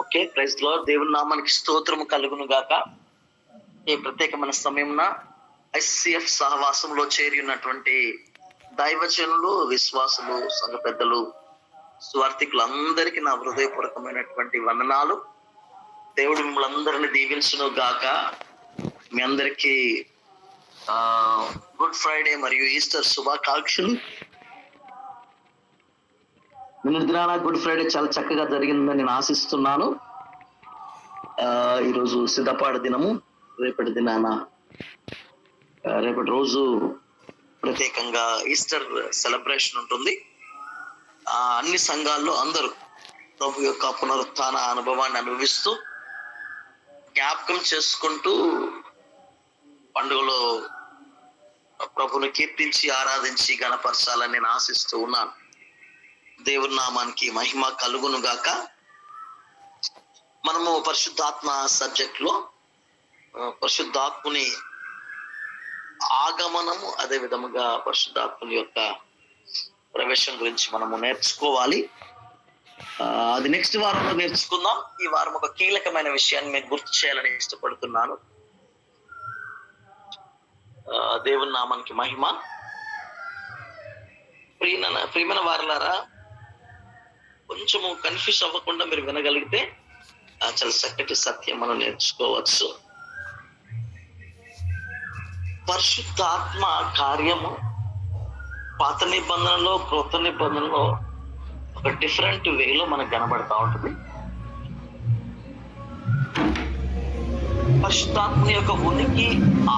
Okay, praise lord. దేవుని నామానికి స్తోత్రము కలుగును గాక. ఈ ప్రత్యేకమైన సమయమున ఐసిఎఫ్ సహవాసంలో చేరి ఉన్నటువంటి దైవజనులు, విశ్వాసులు, సంఘ పెద్దలు, స్వార్థికులు అందరికీ నా హృదయపూర్వకమైనటువంటి వందనాలు. దేవుడు మిమ్మల్ని అందరినీ దీవించును గాక. మీ అందరికీ గుడ్ ఫ్రైడే మరియు ఈస్టర్ శుభాకాంక్షలు. నిన్న దినాన గుడ్ ఫ్రైడే చాలా చక్కగా జరిగిందని నేను ఆశిస్తున్నాను. ఈరోజు సిద్ధపాడు దినము. రేపటి దినాన రేపటి రోజు ప్రత్యేకంగా ఈస్టర్ సెలబ్రేషన్ ఉంటుంది. అన్ని సంఘాల్లో అందరూ ప్రభు యొక్క పునరుత్థాన అనుభవాన్ని అనుభవిస్తూ జ్ఞాపకం చేసుకుంటూ పండుగలో ప్రభుని కీర్తించి ఆరాధించి గణపరచాలని నేను ఆశిస్తూ ఉన్నాను. దేవుని నామానికి మహిమ కలుగును గాక. మనము పరిశుద్ధాత్మ సబ్జెక్ట్ లో పరిశుద్ధాత్ముని ఆగమనము, అదే విధముగా పరిశుద్ధాత్ముని యొక్క ప్రవేశం గురించి మనము నేర్చుకోవాలి. అది నెక్స్ట్ వారంలో నేర్చుకుందాం. ఈ వారం ఒక కీలకమైన విషయాన్ని మీకు గుర్తు చేయాలని ఇష్టపడుతున్నాను. దేవుని నామానికి మహిమ. ప్రియమైన వారలారా, కొంచెము కన్ఫ్యూజ్ అవ్వకుండా మీరు వినగలిగితే చాలా చక్కటి సత్యం మనం నేర్చుకోవచ్చు. పరిశుద్ధాత్మ కార్యము పాత నిబంధనలో, క్రొత్త నిబంధనలో ఒక డిఫరెంట్ వేలో మనకు కనబడతా ఉంటుంది. పరిశుద్ధాత్మ యొక్క ఉనికి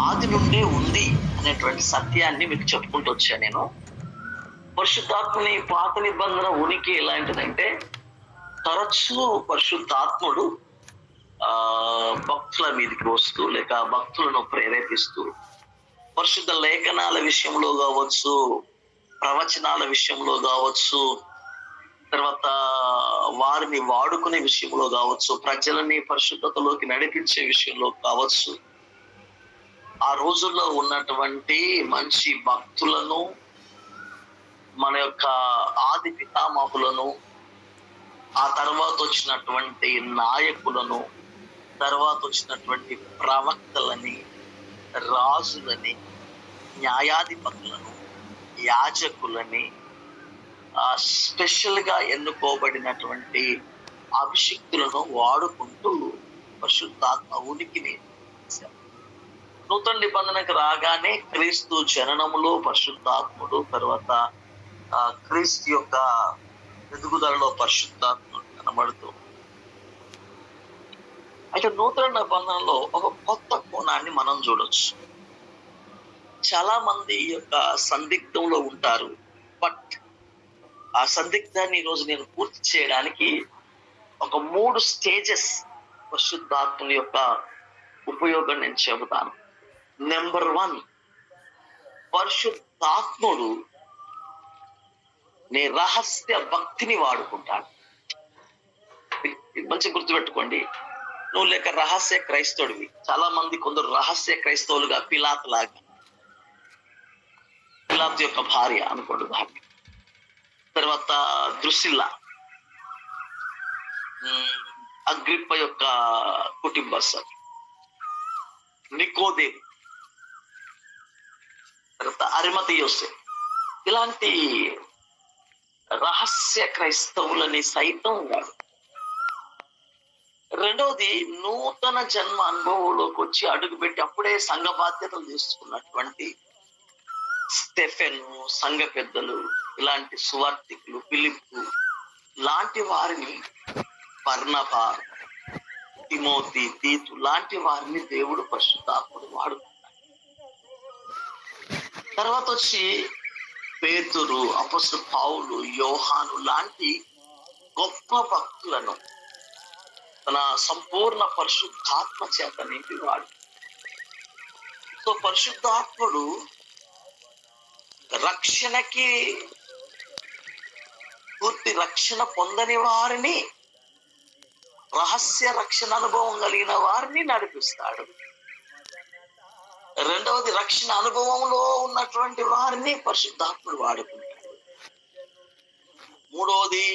ఆది నుండే ఉంది అనేటువంటి సత్యాన్ని మీకు చెప్పుకుంటూ వచ్చాను నేను. పరిశుద్ధాత్మని పాత నిబంధన ఉనికి ఎలాంటిదంటే, తరచూ పరిశుద్ధాత్ముడు భక్తుల మీదకి వస్తూ లేక భక్తులను ప్రేరేపిస్తూ పరిశుద్ధ లేఖనాల విషయంలో కావచ్చు, ప్రవచనాల విషయంలో కావచ్చు, తర్వాత వారిని వాడుకునే విషయంలో కావచ్చు, ప్రజలని పరిశుద్ధతలోకి నడిపించే విషయంలో కావచ్చు, ఆ రోజుల్లో ఉన్నటువంటి మంచి భక్తులను, మన యొక్క ఆది పితామహులను, ఆ తర్వాత వచ్చినటువంటి నాయకులను, తర్వాత వచ్చినటువంటి ప్రవక్తలని, రాజులని, న్యాయాధిపతులను, యాజకులని, స్పెషల్ గా ఎన్నుకోబడినటువంటి అభిషిక్తులను వాడుకుంటూ పరిశుద్ధాత్మ ఉనికిని. నూతన నిబంధనకు రాగానే క్రీస్తు జననములో పరిశుద్ధాత్ముడు, తర్వాత క్రీస్తు యొక్క ఎదుగుదలలో పరిశుద్ధాత్ముడు కనబడుతూ, అయితే నూతన నిబంధనలో ఒక కొత్త కోణాన్ని మనం చూడొచ్చు. చాలా మంది ఈ యొక్క సందిగ్ధంలో ఉంటారు. బట్ ఆ సందిగ్ధాన్ని ఈరోజు నేను పూర్తి చేయడానికి ఒక 3 స్టేజెస్ పరిశుద్ధాత్ముని యొక్క ఉపయోగం నేను చెబుతాను. నెంబర్ 1, పరిశుద్ధాత్ముడు నీ రహస్య భక్తిని వాడుకుంటాడు. మంచి గుర్తుపెట్టుకోండి. నువ్వు లేక రహస్య క్రైస్తవుడివి. చాలా మంది కొందరు రహస్య క్రైస్తవులుగా పిలాతు లాగా, పిలాతు యొక్క భార్య అనుకోండి భార్య, తర్వాత ద్రుసిల్లా, అగ్రిప్ప యొక్క కుటుంబస్థులు, నికోదేము, తర్వాత అరిమతయోసే, ఇలాంటి రహస్య క్రైస్తవులని సైతం వాడు. రెండవది, నూతన జన్మ అనుభవంలోకి వచ్చి అడుగుపెట్టి అప్పుడే సంఘ బాధ్యతలు తీసుకున్నటువంటి స్టెఫెను, సంఘ పెద్దలు, ఇలాంటి సువార్థికులు, ఫిలిప్పు లాంటి వారిని, బర్నబా, తిమోతి, తీతు లాంటి వారిని దేవుడు పరిశుద్ధాత్ముడు వాడుకుంటాడు. తర్వాత వచ్చి పేతురు, అపొస్తలుడు పౌలు, యోహాను లాంటి గొప్ప భక్తులను తన సంపూర్ణ పరిశుద్ధాత్మ చేత నింపివాడు. సో పరిశుద్ధాత్ముడు రక్షణకి, పూర్తి రక్షణ పొందని వారిని, రహస్య రక్షణ అనుభవం కలిగిన వారిని నడిపిస్తాడు. రెండవది, రక్షణ అనుభవంలో ఉన్నటువంటి వారిని పరిశుద్ధాత్ముడు వాడుకుంటాడు. మూడవది,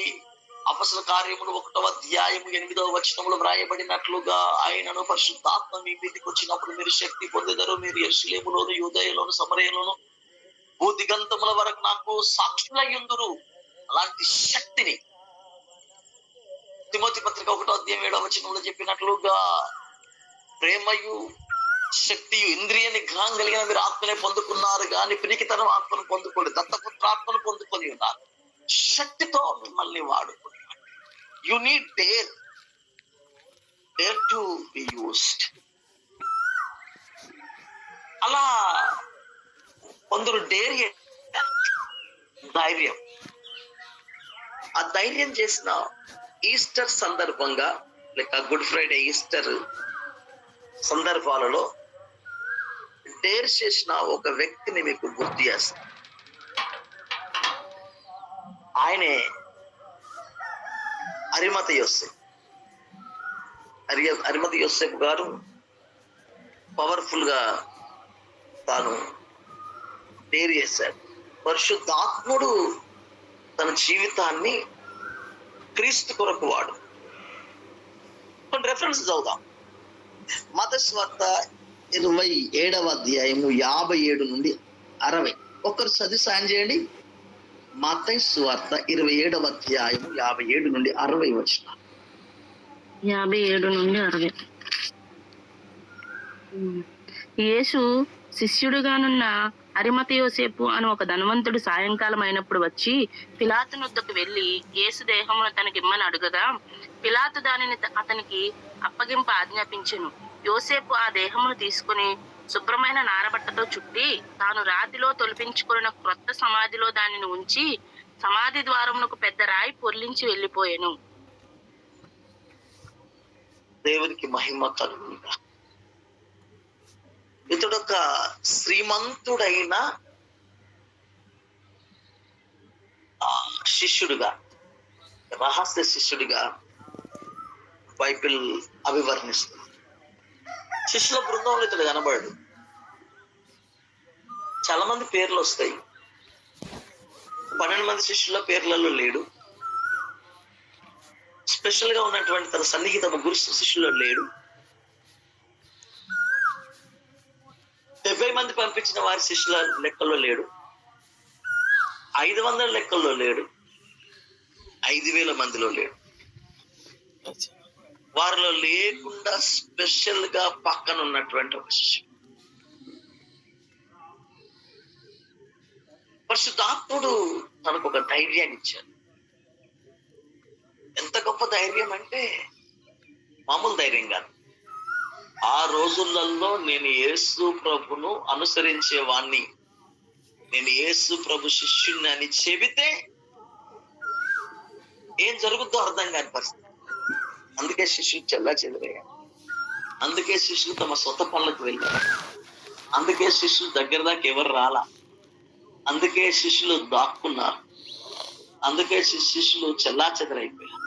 అపొస్తలుల కార్యములు 1వ అధ్యాయము 8వ వచనములో వ్రాయబడినట్లుగా ఆయనను పరిశుద్ధాత్మ మీ మీదికి వచ్చినప్పుడు మీరు శక్తి పొందెదరు. మీరు యెరూషలేములోను యూదయలోను సమరయలోను భూదిగంతముల వరకు నాకు సాక్షులయ్యుందురు. అలాంటి శక్తిని తిమోతి పత్రిక 1వ అధ్యాయం 7వ వచనంలో చెప్పినట్లుగా ప్రేమయు శక్తియు ఇంద్రియ నిగ్రహం కలిగిన మీరు ఆత్మనే పొందుకున్నారు కానీ పిరికితనం ఆత్మను పొందుకోండి, దత్తపుత్ర ఆత్మను పొందుకొని ఉన్నారు. శక్తితో మిమ్మల్ని వాడుకుని you need dare to be used. అలా కొందరు ధైర్యం, ఆ ధైర్యం చేసిన ఈస్టర్ సందర్భంగా లేక గుడ్ ఫ్రైడే ఈస్టర్ సందర్భాలలో డేర్ చేసిన ఒక వ్యక్తిని మీకు గుర్తు చేస్తాను. ఆయనే అరిమత యోసేపు గారు పవర్ఫుల్ గా తాను డేర్ చేశాడు. పరిశుద్ధాత్ముడు తన జీవితాన్ని క్రీస్తు కొరకు వాడు. కొన్ని రెఫరెన్సెస్ అవుదాం. మత్తయి సువార్త 27వ అధ్యాయము 57 నుండి 60. ఒక్కరు చదివి సాయం చేయండి. మత్తయి సువార్త 27వ అధ్యాయము 57 నుండి 60 వచనాలు. 57 నుండి 60. యేసు శిష్యుడిగానున్న అరిమత యోసేపు అని ఒక ధనవంతుడు సాయంకాలం అయినప్పుడు వచ్చి పిలాతు వద్దకు వెళ్లి యేసు దేహమును తనకిమ్మని అడుగగా పిలాతు దానిని అతనికి అప్పగింప ఆజ్ఞాపించెను. యోసేపు ఆ దేహమును తీసుకుని శుభ్రమైన నారబట్టతో చుట్టి తాను రాతిలో తొలిపించుకున్న క్రొత్త సమాధిలో దానిని ఉంచి సమాధి ద్వారమునకు పెద్ద రాయి పొర్లించి వెళ్ళిపోయాను. దేవునికి మహిమ కలుగుగా. ఇతడొక శ్రీమంతుడైన శిష్యుడిగా, రహస్య శిష్యుడిగా బైబిల్ అభివర్ణిస్తుంది. శిష్యుల బృందంలో ఇతడు కనబడు. చాలా మంది పేర్లు వస్తాయి. 12 మంది శిష్యుల పేర్లలో లేడు. స్పెషల్ గా ఉన్నటువంటి తన సన్నిహిత ముగ్గురు శిష్యుల్లో లేడు. 70 మంది పంపించిన వారి శిష్యుల లెక్కల్లో లేడు. 500 లెక్కల్లో లేడు. 5000 మందిలో లేడు. వారిలో లేకుండా స్పెషల్ గా పక్కన ఉన్నటువంటి ఒక శిష్యుడు. పరిశుద్ధాత్ముడు తనకు ఒక ధైర్యాన్ని ఇచ్చాడు. ఎంత గొప్ప ధైర్యం అంటే మామూలు ధైర్యం కాదు. ఆ రోజులలో నేను యేసు ప్రభును అనుసరించేవాణ్ణి, నేను యేసు ప్రభు శిష్యుని అని చెబితే ఏం జరుగుద్దో అర్థం కాని పరిస్థితి. అందుకే శిష్యులు చెల్లా చెదిరయ్యారు. అందుకే శిష్యులు తమ సొంత పనులకు వెళ్ళారు. అందుకే శిష్యులు దగ్గర దాకా ఎవరు రాలా. అందుకే శిష్యులు దాక్కున్నారు. అందుకే శిష్యులు చెల్లా చెదరైపోయారు.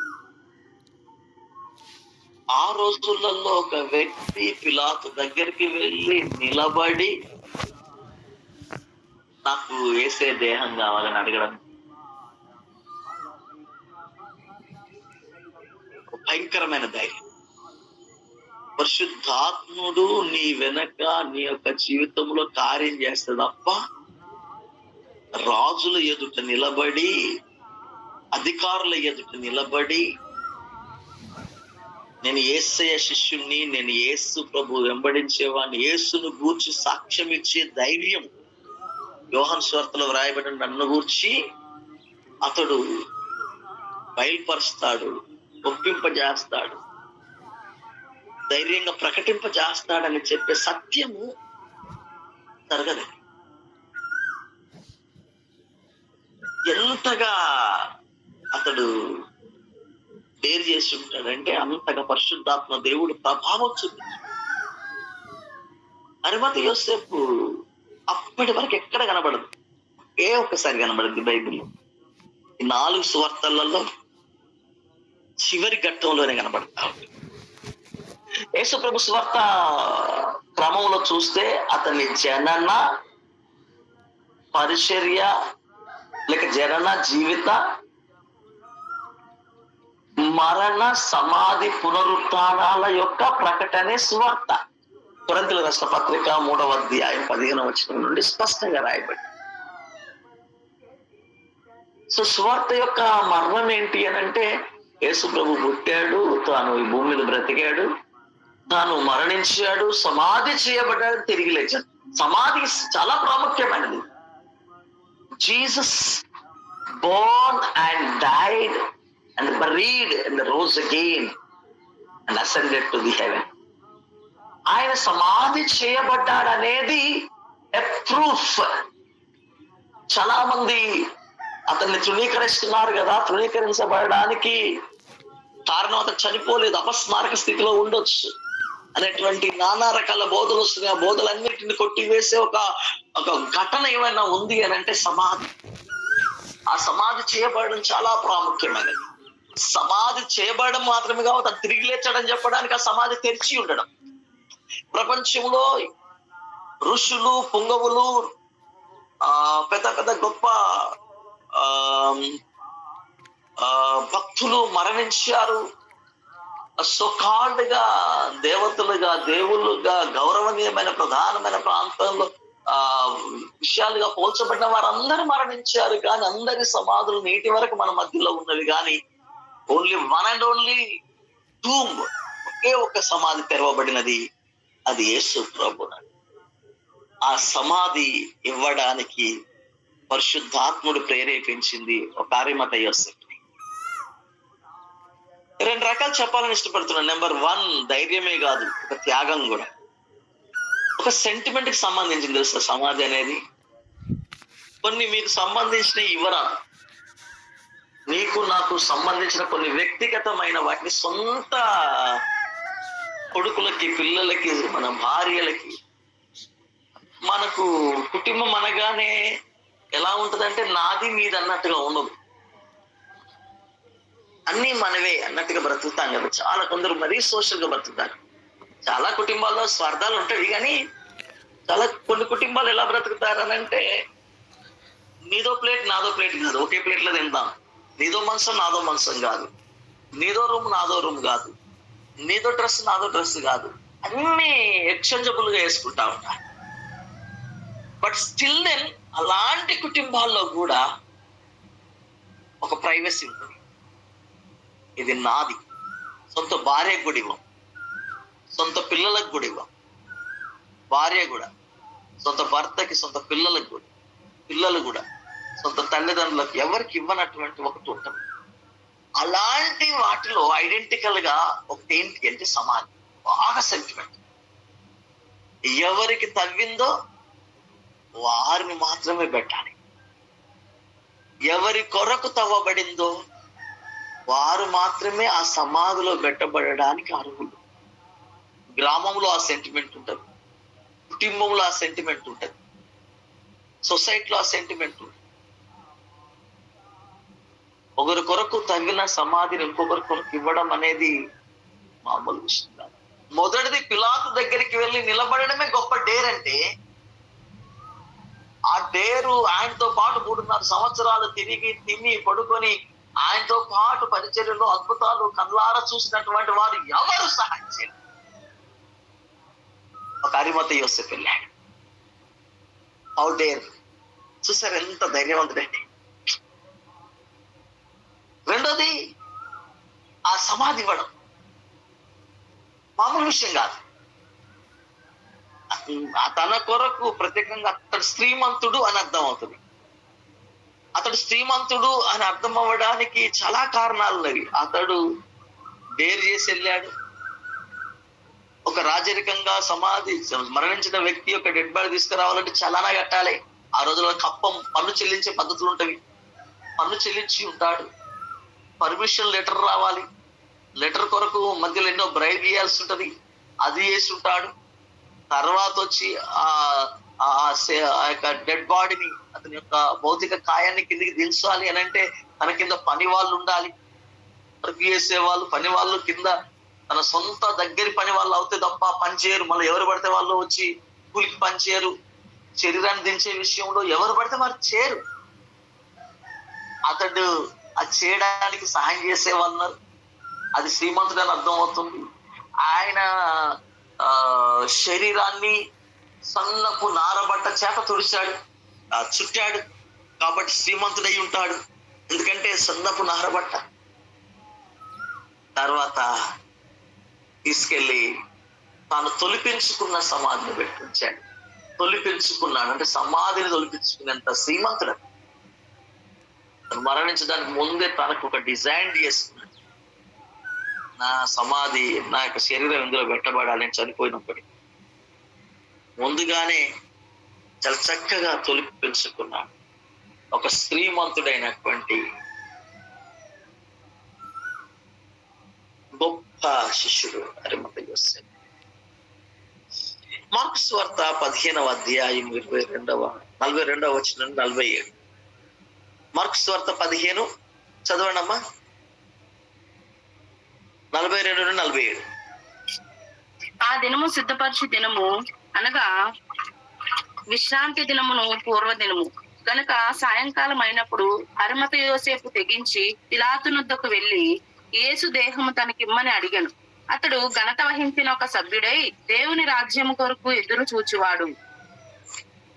ఆ రోజులలో ఒక వ్యక్తి పిలాతు దగ్గరికి వెళ్ళి నిలబడి నాకు వేసే దేహం కావాలని అడగడం భయంకరమైన ధైర్యం. పరిశుద్ధాత్ముడు నీ వెనక నీ యొక్క జీవితంలో కార్యం చేస్తే తప్ప రాజుల ఎదుట నిలబడి, అధికారుల ఎదుట నిలబడి నేను యేసయ్య శిష్యుణ్ణి, నేను యేసు ప్రభు వెంబడించేవాడిని, యేసును గూర్చి సాక్ష్యం ఇచ్చే ధైర్యం యోహాను సువార్తలో వ్రాయబడిన నన్ను గూర్చి అతడు బయలుపరుస్తాడు, ఒప్పింపజేస్తాడు, ధైర్యంగా ప్రకటింపజేస్తాడని చెప్పే సత్యము జరగదు. ఎంతగా అతడు డేర్ చేసి ఉంటాడంటే అంతగా పరిశుద్ధాత్మ దేవుడు ప్రభావం చూపించాడు. అరిమత యోసేపు అప్పటి వరకు ఎక్కడ కనబడదు, ఒక్కసారి కనబడదు బైబిల్లో. ఈ 4 సువార్తలలో చివరి ఘట్టంలోనే కనబడతా ఉంది. యేసు ప్రభు సువార్త క్రమంలో చూస్తే అతని జనన, పరిచర్య లేక జనన, జీవిత, మరణ, సమాధి, పునరుత్థానాల యొక్క ప్రకటనే సువార్త. కొరింథీయులకు రాసిన పత్రిక 3వ అధ్యాయం 15వ వచనం నుండి స్పష్టంగా రాయబడి. సో సువార్త యొక్క మర్మం ఏంటి అని అంటే, యేసు ప్రభు పుట్టాడు, తాను ఈ భూమి మీద బ్రతికాడు, తాను మరణించాడు, సమాధి చేయబడ్డాడు, తిరిగి లేచాడు. సమాధి చాలా ప్రాముఖ్యమైనది. Jesus Born and died and buried and rose again and ascended to the haven. ఆయన సమాధి చేయబడ్డాడు అనేది ఎ ప్రూఫ్. చాలా మంది అతన్ని తృణీకరిస్తున్నారు కదా. తృణీకరించబడడానికి కారణం అతను చనిపోలేదు, అపస్మారక స్థితిలో ఉండొచ్చు అనేటువంటి నానా రకాల బోధలు వస్తున్నాయి. ఆ బోధలన్నిటిని కొట్టివేసే ఒక ఘటన ఏమైనా ఉంది అని అంటే సమాధి. ఆ సమాధి చేయబడడం చాలా ప్రాముఖ్యమైనది. సమాధి చేయబడడం మాత్రమే కాదు, అతను తిరిగి లేచాడని చెప్పడానికి ఆ సమాధి తెరిచి ఉండడం. ప్రపంచంలో ఋషులు, పుంగవులు, పెద్ద పెద్ద గొప్ప భక్తులు మరణించారు. సో కాల్డ్ గా దేవతలుగా, దేవుళ్ళుగా, గౌరవనీయమైన ప్రధానమైన ప్రాంతంలో విషయాలుగా పోల్చబడిన వారందరూ మరణించారు. కానీ అందరి సమాధులు నేటి వరకు మన మధ్యలో ఉన్నవి. కానీ only one and only tomb, ఒకే ఒక సమాధి తెరవబడినది, అది యేసు ప్రభువు. ఆ సమాధి ఇవ్వడానికి పరిశుద్ధాత్ముడు ప్రేరేపించింది ఒక అరిమత యోసేపుని. 2 రకాలు చెప్పాలని ఇష్టపడుతున్నాను. నెంబర్ 1 ధైర్యమే కాదు, ఒక త్యాగం కూడా. ఒక సెంటిమెంట్ కి సంబంధించింది తెలుసా సమాధి అనేది. కొన్ని మీకు సంబంధించిన ఇవ్వరాదు, నీకు నాకు సంబంధించిన కొన్ని వ్యక్తిగతమైన వాటిని సొంత కొడుకులకి, పిల్లలకి, మన భార్యలకి, మనకు కుటుంబం అనగానే ఎలా ఉంటదంటే నాది మీది అన్నట్టుగా ఉండదు, అన్ని మనవే అన్నట్టుగా బ్రతుకుతాం కదా. చాలా కొందరు మరీ సోషల్ గా బ్రతుకుతారు. చాలా కుటుంబాల్లో స్వార్థాలు ఉంటాయి, కానీ కొన్ని కుటుంబాలు ఎలా బ్రతుకుతారు అని అంటే, నీదో ప్లేట్ నాదో ప్లేట్ కాదు, ఒకే ప్లేట్ లో తింటాం. నీదో మంచం నాదో మంచం కాదు, నీదో రూమ్ నాదో రూమ్ కాదు, నీదో డ్రెస్ నాదో డ్రెస్ కాదు, అన్ని ఎక్స్చేంజబుల్ గా వేసుకుంటా ఉంటారు. బట్ స్టిల్ దెన్ అలాంటి కుటుంబాల్లో కూడా ఒక ప్రైవసీ ఉంటుంది. ఇది నాది. సొంత భార్యకు కూడా ఇవ్వం, సొంత పిల్లలకు కూడా ఇవ్వం. భార్య కూడా సొంత భర్తకి, సొంత పిల్లలకు కూడా, పిల్లలు కూడా సొంత తల్లిదండ్రులకు ఎవరికి ఇవ్వనటువంటి ఒకటి ఉంటుంది. అలాంటి వాటిలో ఐడెంటికల్ గా ఒకటి ఏంటి అంటే సమాధి. బాగా సెంటిమెంట్. ఎవరికి తవ్విందో వారిని మాత్రమే పెట్టాలి. ఎవరి కొరకు తవ్వబడిందో వారు మాత్రమే ఆ సమాధిలో పెట్టబడడానికి అర్హులు. గ్రామంలో ఆ సెంటిమెంట్ ఉంటుంది, కుటుంబంలో ఆ సెంటిమెంట్ ఉంటుంది, సొసైటీలో ఆ సెంటిమెంట్ ఉంటుంది. ఒకరి కొరకు తవ్విన సమాధిని ఇంకొకరి కొరకు ఇవ్వడం అనేది మామూలు విషయం కాదు. మొదటిది పిలాతు దగ్గరికి వెళ్ళి నిలబడడమే గొప్ప డేర్. అంటే ఆ డేరు ఆయనతో పాటు 3.5 సంవత్సరాలు తిని పడుకొని ఆయనతో పాటు పరిచర్యలో అద్భుతాలు కళ్ళారా చూసినటువంటి వారు ఎవరు సహాయం చేయలేదు. ఒక అరిమత యోసేపు వెళ్ళాడు. How dare! చూసారు ఎంత ధైర్యవంతుడండి. రెండోది ఆ సమాధి ఇవ్వడం మామూలు విషయం కాదు. తన కొరకు ప్రత్యేకంగా అతడు శ్రీమంతుడు అని అర్థం అవుతుంది. అతడు శ్రీమంతుడు అని అర్థం అవ్వడానికి చాలా కారణాలు ఉన్నవి. అతడు డేర్ చేసి వెళ్ళాడు. ఒక రాజరికంగా సమాధి మరణించిన వ్యక్తి యొక్క డెడ్ బాడీ తీసుకురావాలంటే చలానా కట్టాలి. ఆ రోజుల్లో కప్పం పన్ను చెల్లించే పద్ధతులు ఉంటవి. పన్ను చెల్లించి ఉంటాడు. పర్మిషన్ లెటర్ రావాలి. లెటర్ కొరకు మధ్యలో ఎన్నో బ్రైబ్ చేయాల్సి ఉంటది. అది చేసి ఉంటాడు. తర్వాత వచ్చి ఆ యొక్క డెడ్ బాడీని, అతని యొక్క భౌతిక కాయాన్ని కిందికి దించాలి అని అంటే తన కింద పని వాళ్ళు ఉండాలి. వర్క్ చేసే వాళ్ళు, పని వాళ్ళు కింద తన సొంత దగ్గరి పని వాళ్ళు అవుతే తప్ప పని చేయరు. మళ్ళీ ఎవరు పడితే వాళ్ళు వచ్చి కూలికి పని చేయరు. శరీరాన్ని దించే విషయంలో ఎవరు పడితే వారు చేయరు. అతడు అది చేయడానికి సహాయం చేసే వాళ్ళు. అది శ్రీమంతుడు అని అర్థం అవుతుంది. ఆయన శరీరాన్ని సన్నపు నారబట్ట చేత తుడిచాడు, చుట్టాడు, కాబట్టి శ్రీమంతుడై ఉంటాడు. ఎందుకంటే సన్నపు నారబట్ట. తర్వాత తీసుకెళ్లి తాను తొలిపించుకున్న సమాధిని పెట్టించాడు. తొలిపించుకున్నాడు అంటే సమాధిని తొలిపించుకునేంత శ్రీమంతుడు. మరణించడానికి ముందే తనకు ఒక డిజైన్ చేసుకున్నాడు. నా సమాధి, నా యొక్క శరీరం ఇందులో పెట్టబడాలి అని చనిపోయినప్పటికీ ముందుగానే చాలా చక్కగా తొలిపించుకున్నాడు. ఒక శ్రీమంతుడైనటువంటి గొప్ప శిష్యుడు అరిమతయి యోసేపు. మార్కు సువార్త 15వ అధ్యాయం 42వ వచనం 47. మార్కు సువార్త 15 చదవండమ్మా, 42-47. ఆ దినము సిద్ధపరచు దినము అనగా విశ్రాంతి దినమును పూర్వ దినము గనుక సాయంకాలం అయినప్పుడు అరిమతయి యోసేపు తెగించి పిలాతునొద్దకు వెళ్లి యేసు దేహము తనకిమ్మని అడిగాను. అతడు ఘనత వహించిన ఒక సభ్యుడై దేవుని రాజ్యము కొరకు ఎదురు చూచువాడు.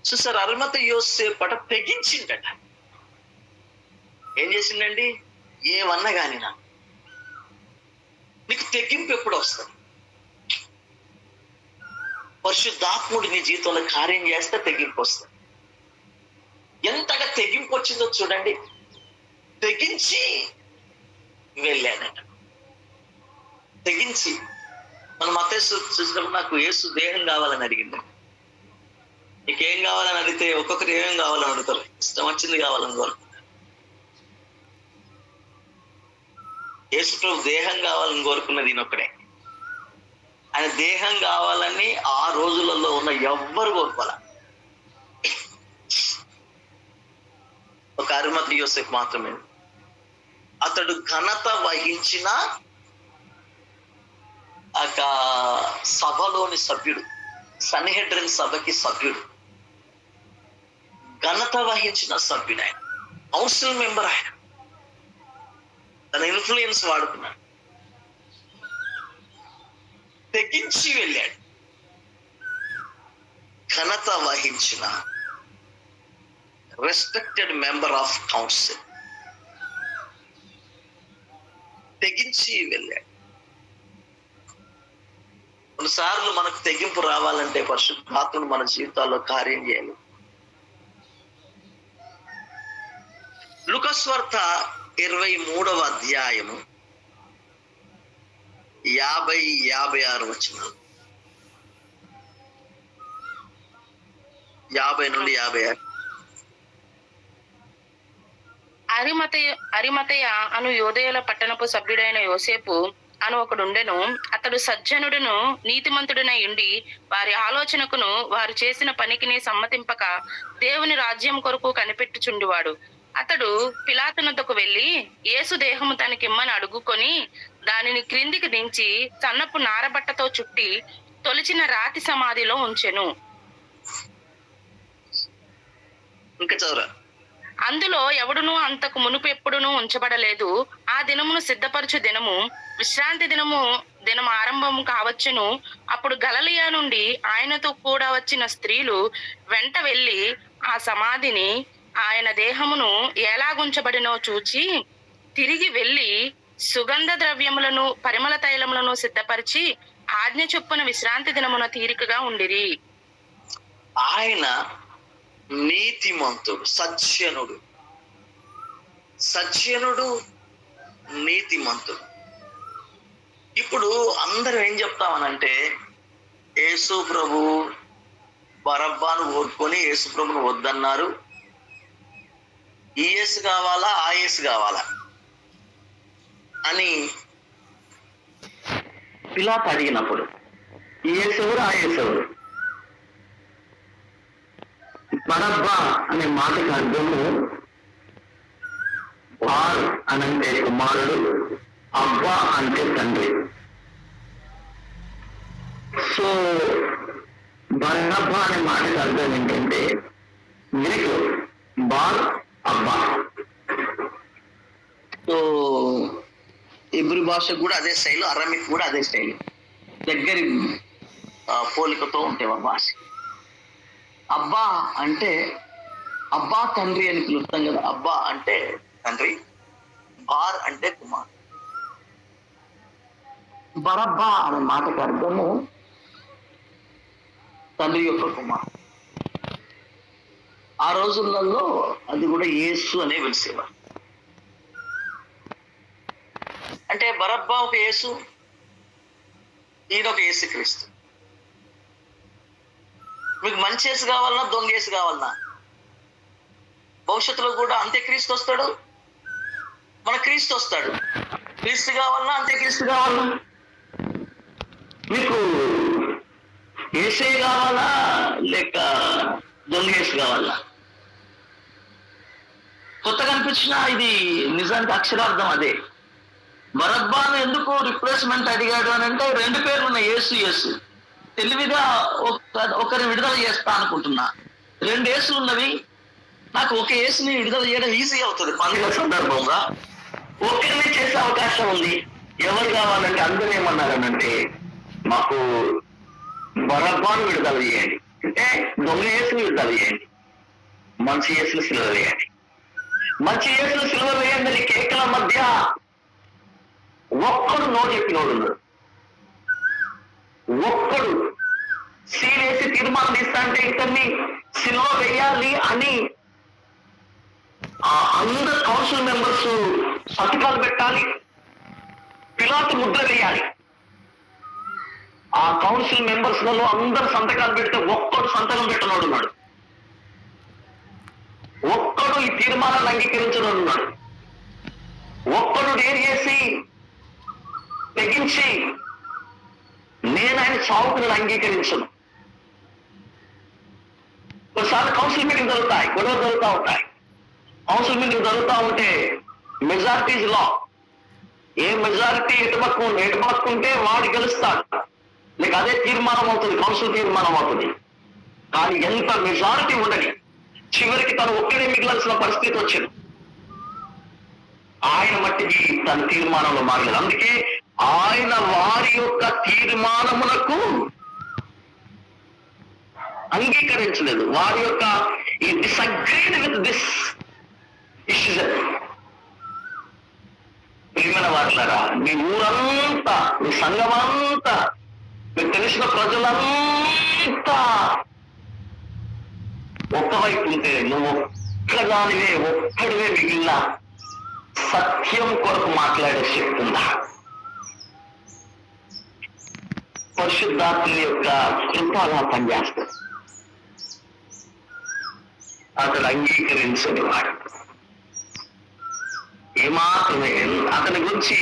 చూసారు, అరిమతయి యోసేపు అట తెగించిండట. ఏం చేసిండండి? ఏమన్నా గాని నీకు తెగింపు ఎప్పుడు వస్తుంది? పరిశుద్ధాత్ముడు నీ జీవితంలో కార్యం చేస్తే తెగింపు వస్తుంది. ఎంతగా తెగింపు వచ్చిందో చూడండి. తెగించి వెళ్ళాడట. తెగించి మన మత్తయి చూసినప్పుడు నాకు యేసు దేహం కావాలని అడిగింది. నీకేం కావాలని అడిగితే ఒక్కొక్కరు ఏమేం కావాలని అడుగుతారు. ఇష్టం వచ్చింది కావాలని కోరుకుంటారు. యేసు ప్రభు దేహం కావాలని కోరుకున్నది ఈయనొక్కడే. ఆయన దేహం కావాలని ఆ రోజులలో ఉన్న ఎవ్వరు కోరుకోవాల. ఒక అరిమతయి యోసేపు మాత్రమే. అతడు ఘనత వహించిన ఒక సభలోని సభ్యుడు, సన్హెడ్రిన్ సభకి సభ్యుడు, ఘనత వహించిన సభ్యుడు. ఆయన కౌన్సిల్ మెంబర్. ఆయన తన ఇన్ఫ్లుయెన్స్ వాడుకున్నాడు. తెగించి వెళ్ళాడు. ఘనత వహించిన రెస్పెక్టెడ్ మెంబర్ ఆఫ్ కౌన్సిల్. తెగించి వెళ్ళాడు. కొన్నిసార్లు మనకు తెగింపు రావాలంటే పరిశుద్ధాత్ముడు మన జీవితాల్లో కార్యం చేయాలి. లూకాసు వార్త 23వ అధ్యాయము 50-56 వచనాలు. 50-56. అరిమతయ అను యోదయల పట్టణపు సభ్యుడైన యోసేపు అను ఒకడుండెను. అతడు సజ్జనుడును నీతిమంతుడునై ఉండి వారి ఆలోచనకును వారు చేసిన పనికిని సమ్మతింపక దేవుని రాజ్యం కొరకు కనిపెట్టుచుండువాడు. అతడు పిలాతునొద్దకు వెళ్లి యేసు దేహము తనకిమ్మని అడుగుకొని దానిని క్రిందికి దించి సన్నపు నారబట్టతో చుట్టి తొలిచిన రాతి సమాధిలో ఉంచెను. ఇంకా చదువురా. అందులో ఎవడునూ అంతకు మునుపు ఎప్పుడునూ ఉంచబడలేదు. ఆ దినమును సిద్ధపరచు దినము విశ్రాంతి దినము ఆరంభము కావచ్చును. అప్పుడు గలిలయ నుండి ఆయనతో కూడా వచ్చిన స్త్రీలు వెంట వెళ్లి ఆ సమాధిని ఆయన దేహమును ఎలాగుంచబడినో చూచి తిరిగి వెళ్లి సుగంధ ద్రవ్యములను పరిమళ తైలములను సిద్ధపరిచి ఆజ్ఞ చొప్పున విశ్రాంతి దినమున తీరికగా ఉండిరి. ఆయన నీతిమంతుడు, సజ్జనుడు, నీతిమంతుడు. ఇప్పుడు అందరం ఏం చెప్తామనంటే యేసు ప్రభు బరబ్బాను కోరుకొని యేసు ప్రభును వద్దన్నారు. ఈ యేసు కావాలా, ఆ యేసు కావాలా అని పిలాతు అడిగినప్పుడు ఈ యేసు ఎవరు, ఆ యేసు ఎవరు? బరబ్బా అనే మాటకి అర్థము బార్ అనంటే కుమారుడు, అబ్బా అంటే తండ్రి. సో బరబ్బా అనే మాటకి అర్థం ఏంటంటే గ్రీకు బార్, అబ్బా. సో ఇబ్రి భాష కూడా అదే స్టైల్, అరమిక్ కూడా అదే స్టైల్, దగ్గరి పోలికతో ఉంటే ఆ భాష. అబ్బా అంటే అబ్బా తండ్రి అని పిలుస్తాం కదా, అబ్బా అంటే తండ్రి, బార్ అంటే కుమార్. బరబ్బా అనే మాటకు అర్థము తండ్రి యొక్క కుమార్. ఆ రోజులలో అది కూడా యేసు అనే పిలిచేవారు. అంటే బరబ్బా ఒక యేసు, ఈయన ఒక యేసుక్రీస్తు. మీకు మంచి యేసు కావాలన్నా దొంగ యేసు కావాలన్నా, భవిష్యత్తులో కూడా అంత్యక్రీస్తు వస్తాడు, మన క్రీస్తు వస్తాడు. క్రీస్తు కావాలన్నా అంత్యక్రీస్తు కావాలన్నా, మీకు యేసే కావాలా లేక దొంగ యేసు కావాలా? కొత్తగా అనిపించిన ఇది నిజానికి అక్షరార్థం అదే. బరబ్బాను ఎందుకు రిప్లేస్మెంట్ అడిగాడు అని అంటే, రెండు పేర్లు ఉన్నాయి, యేసు యేసు. తెలివిగా ఒకరిని విడుదల చేస్తా అనుకుంటున్నా, రెండు యేసులు ఉన్నవి, నాకు ఒక యేసుని విడుదల చేయడం ఈజీ అవుతుంది. పండుగ సందర్భంగా ఒకరిని చేసే అవకాశం ఉంది. ఎవరు కావాలంటే అందరూ ఏమన్నారనంటే, మాకు బరబ్బాను విడుదల చేయండి, అంటే దొంగ యేసుని విడుదల చేయండి, మంచి యేసుని సిలువ వేయండి. మంచి యేసుని సిలువ వేయండి అని కేకల మధ్య ఒక్కడు నో చెప్పినోడు ఉన్నాడు. ఒక్కడు సీలేసి తీర్మానం తీస్తా అంటే ఇతన్ని సిలువ వేయాలి అని అందరు కౌన్సిల్ మెంబర్స్ సంతకాలు పెట్టాలి, పిలాతు ముద్ర వేయాలి. ఆ కౌన్సిల్ మెంబర్స్ లలో అందరు సంతకాలు పెడితే ఒక్కడు సంతకం పెట్టనోడు ఉన్నాడు. ఒక్కడు ఈ తీర్మానాన్ని అంగీకరించడం ఉన్నాడు. ఒక్కడు డేర్ చేసి తెగించి నేను ఆయన చావుకుని అంగీకరించను. ఒకసారి కౌన్సిల్ మీటింగ్ జరుగుతాయి, గొడవ జరుగుతూ ఉంటాయి. కౌన్సిల్ మీటింగ్ జరుగుతూ ఉంటే మెజారిటీస్ లా, ఏ మెజారిటీ ఎటుపక్కుంటే వాడు గెలుస్తాడు, లేక అదే తీర్మానం అవుతుంది, కౌన్సిల్ తీర్మానం అవుతుంది. కానీ ఎంత మెజారిటీ ఉండని చివరికి తను ఒక్కడే మిగిలాల్సిన పరిస్థితి వచ్చింది. ఆయన మట్టికి తన తీర్మానంలో మారలేదు. అందుకే ఆయన వారి యొక్క తీర్మానములకు అంగీకరించలేదు. వారి యొక్క ఈ డిసగ్రీడ్ విత్ దిస్ డిసిజన్. ప్రియమైన వారులారా, మీ ఊరంతా, మీ సంఘమంతా, మీకు తెలిసిన ప్రజలంతా ఒక్కవైపు ఉంటే నువ్వు ఒక్కడివే మిగిలిన సత్యం కొరకు మాట్లాడే శక్తి ఉందా? పరిశుద్ధాత్మ యొక్క కృప అలా పనిచేస్తుంది. అతను అంగీకరించని వాడు ఏమాత్రమే. అతని గురించి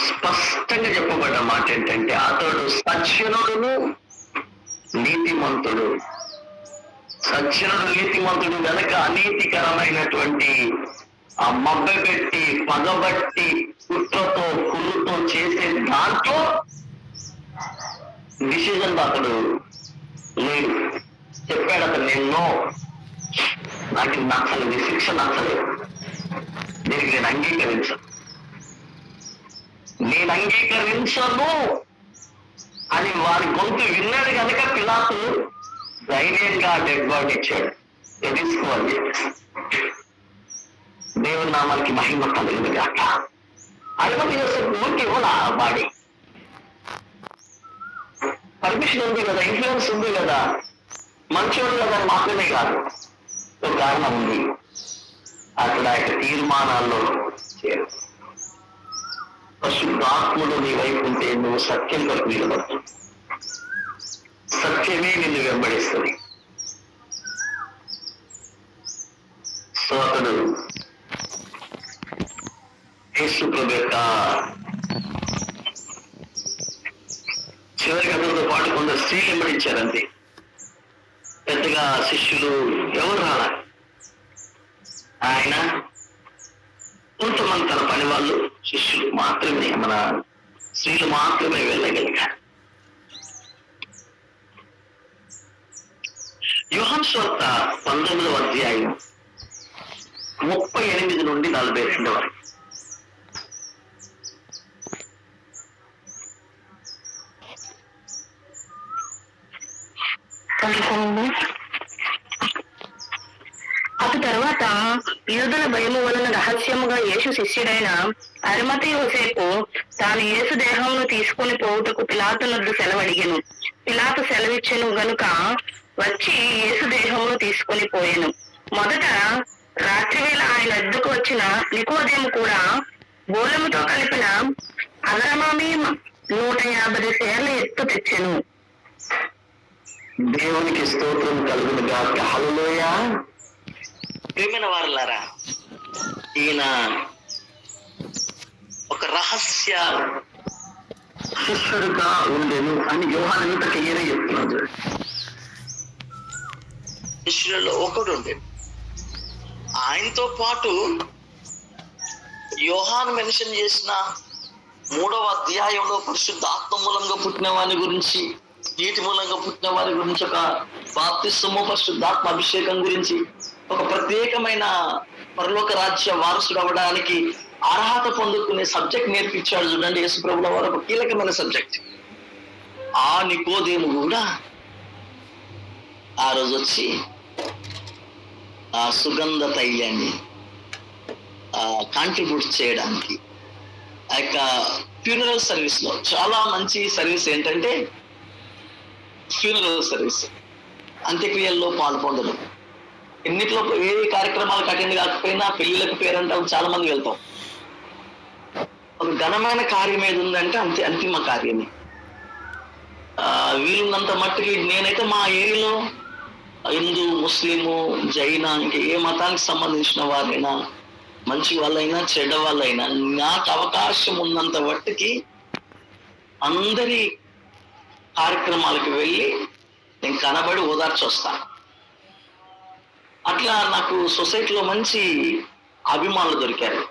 స్పష్టంగా చెప్పబడ్డ మాట ఏంటంటే, అతడు సజ్జనుడును నీతిమంతుడు. సజ్జనుడు నీతిమంతుడు గనక అనీతికరమైనటువంటి ఆ మబ్బెట్టి పగబట్టి కుట్రతో కుళ్ళుతో చేసే దాంట్లో డిసిజన్ అతడు లేదు. చెప్పాడు అతను, నేను నాకు నచ్చలేదు, శిక్ష నచ్చలేదు, దీనికి నేను అంగీకరించను అని వారి గొంతు విన్నాడు కనుక పిలాతు ధైర్యంగా డెడ్ బాడీ ఇచ్చాడు. తీసుకోవాలి చెప్పేసి దేవుని నామానికి మహిమ కలుగుతుంది కాక. అరిమతి యోసేపు ఊరికి ఇవ్వాలా బాడీ? పర్మిషన్ ఉంది కదా, ఇన్ఫ్లుయెన్స్ ఉంది కదా, మంచోడు కదా మాత్రమే కాదు, ఒక కారణం ఉంది. అక్కడ యొక్క తీర్మానాల్లో చేరు. పరిశుద్ధాత్ముడు నీ వైపు ఉంటే నువ్వు సత్యం కొరకు నిలబడుతుంది. సత్యమే నిన్ను వెంబడిస్తుంది. సో అతడు యేసు ప్రభు యొక్క చివరికి అతనితో పాటు కొందరు స్త్రీలు వెంబడించారంతే. పెద్దగా శిష్యులు ఎవరు రాలా. ఆయన కొంతమంది తన పని వాళ్ళు శిష్యులు మాత్రమే, మన స్త్రీలు మాత్రమే వెళ్ళగలిగారు. యోహాను సువార్త 19వ అధ్యాయం 38 నుండి 42 వరకు. అటు తర్వాత యూదుల భయము వలన రహస్యముగా యేసు శిష్యుడైన అరిమతి యోసేపు తాను యేసు దేహమును తీసుకుని పోవుటకు పిలాతు నొద్దు సెలవడిగెను. పిలాతు సెలవిచ్చెను గనుక వచ్చి యేసు దేహమును తీసుకుని పోయెను. మొదట రాత్రివేళ ఆయన వద్దకు వచ్చిన నికోదేము కూడా గోళముతో కలిపిన అగరమామి 150 సేర్ల ఎత్తు తెచ్చెను. దేవునికి స్తోత్రం కలుగును గాక. హల్లెలూయా. ప్రియమైన వారలారా, ఈయన ఒక రహస్య శిష్యుడుగా ఉండేను అని యోహాను ఇంత క్లియర్గా చెప్తున్నాడు. శిష్యులలో ఒకడు ఉండేది. ఆయనతో పాటు యోహాను మెన్షన్ చేసిన 3వ అధ్యాయంలో పరిశుద్ధాత్మ మూలంగా పుట్టిన వారి గురించి, నీటి మూలంగా పుట్టిన వారి గురించి, ఒక బాప్తిస్మము పరిశుద్ధాత్మ అభిషేకం గురించి, ఒక ప్రత్యేకమైన పరలోక రాజ్య వారసుడు అవ్వడానికి అర్హత పొందుకునే సబ్జెక్ట్ నేర్పించాడు. చూడండి, యేసు ప్రభుల వారు ఒక కీలకమైన సబ్జెక్ట్. ఆ నికోదేము కూడా ఆ రోజు వచ్చి ఆ సుగంధ తైలాన్ని కాంట్రిబ్యూట్ చేయడానికి, ఆ యొక్క ఫ్యూనరల్ సర్వీస్ లో చాలా మంచి సర్వీస్ ఏంటంటే ఫ్యూనరల్ సర్వీస్, అంత్యక్రియల్లో పాల్పొందడం. ఎన్నిట్లో ఏ కార్యక్రమాలకు అటెండ్ కాకపోయినా పెళ్లిళ్ళకు పేరంటాం, చాలా మంది వెళ్తాం. ఒక ఘనమైన కార్యం ఏది ఉందంటే అంతిమ కార్యమే. వీలున్నంత మట్టికి నేనైతే మా ఏరియాలో హిందూ, ముస్లిము, జైన, ఇంకా ఏ మతానికి సంబంధించిన వారైనా, మంచి వాళ్ళైనా చెడ్డ వాళ్ళైనా, నాకు అవకాశం ఉన్నంత మట్టికి అందరి కార్యక్రమాలకు వెళ్ళి నేను కనబడి ఓదార్చి వస్తాను. అట్లా నాకు సొసైటీలో మంచి అభిమానులు దొరికారు.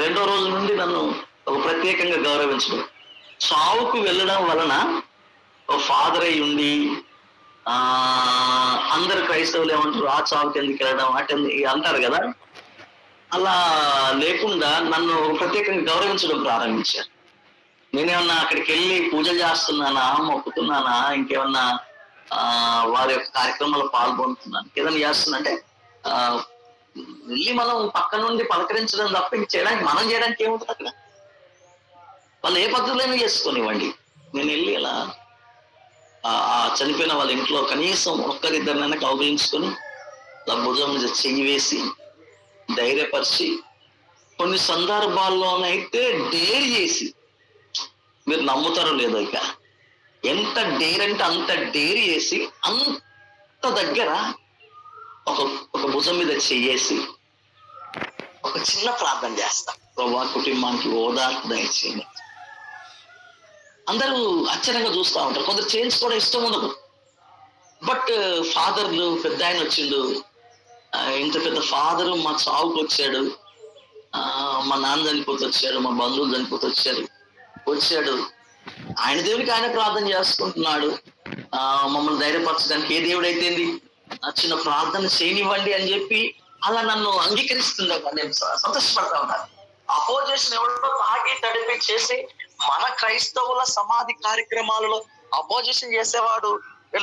2వ రోజు నుండి నన్ను ఒక ప్రత్యేకంగా గౌరవించడం. చావుకు వెళ్ళడం వలన ఒక ఫాదర్ అయి ఉండి అందరు క్రైస్తవులు ఏమంటారు, ఆ చావుకి ఎందుకు వెళ్ళడం అటు అంటారు కదా, అలా లేకుండా నన్ను ప్రత్యేకంగా గౌరవించడం ప్రారంభించారు. నేనేమన్నా అక్కడికి వెళ్ళి పూజ చేస్తున్నానా, మొక్కుతున్నానా, ఇంకేమన్నా వారి యొక్క కార్యక్రమాలు పాల్గొంటున్నాను, ఏదైనా చేస్తున్నంటే వెళ్ళి మనం పక్క నుండి పలకరించడం తప్ప ఇంక చేయడానికి, మనం చేయడానికి ఏముంటుంది అక్కడ. వాళ్ళు ఏ పద్ధతులైనా చేసుకోనివ్వండి. నేను వెళ్ళి అలా చనిపోయిన వాళ్ళ ఇంట్లో కనీసం ఒక్కరిద్దరినైనా కౌగిలించుకొని అలా భుజం మీద చెయ్యి వేసి ధైర్యపరిచి, కొన్ని సందర్భాల్లోనైతే డేర్ చేసి, మీరు నమ్ముతారో లేదో ఇక, ఎంత డేర్ అంటే అంత డేర్ చేసి అంత దగ్గర ఒక భుజం మీద చెయ్యేసి ఒక చిన్న ప్రార్థన చేస్తా, ప్రభా కుటుంబానికి ఓదార్పు దయచేయండి. అందరూ ఆశ్చర్యంగా చూస్తూ ఉంటారు. కొందరు చేయించుకోవడం ఇష్టం ఉండదు. బట్ ఫాదర్లు పెద్ద ఆయన వచ్చిండు, ఇంత పెద్ద ఫాదరు మా చావుకు వచ్చాడు, మా నాన్న చనిపోతే వచ్చాడు, మా బంధువులు చనిపోతే వచ్చాడు, ఆయన దేవునికి ఆయన ప్రార్థన చేసుకుంటున్నాడు, మమ్మల్ని ధైర్యపరచడానికి ఏ దేవుడైతే చిన్న ప్రార్థన చేయనివ్వండి అని చెప్పి అలా నన్ను అంగీకరిస్తుంది. నేను సంతోషపడతా ఉన్నాను. అపోజిషన్ ఎవరో తాగి తడిపి చేసి మన క్రైస్తవుల సమాధి కార్యక్రమాలలో అపోజిషన్ చేసేవాడు,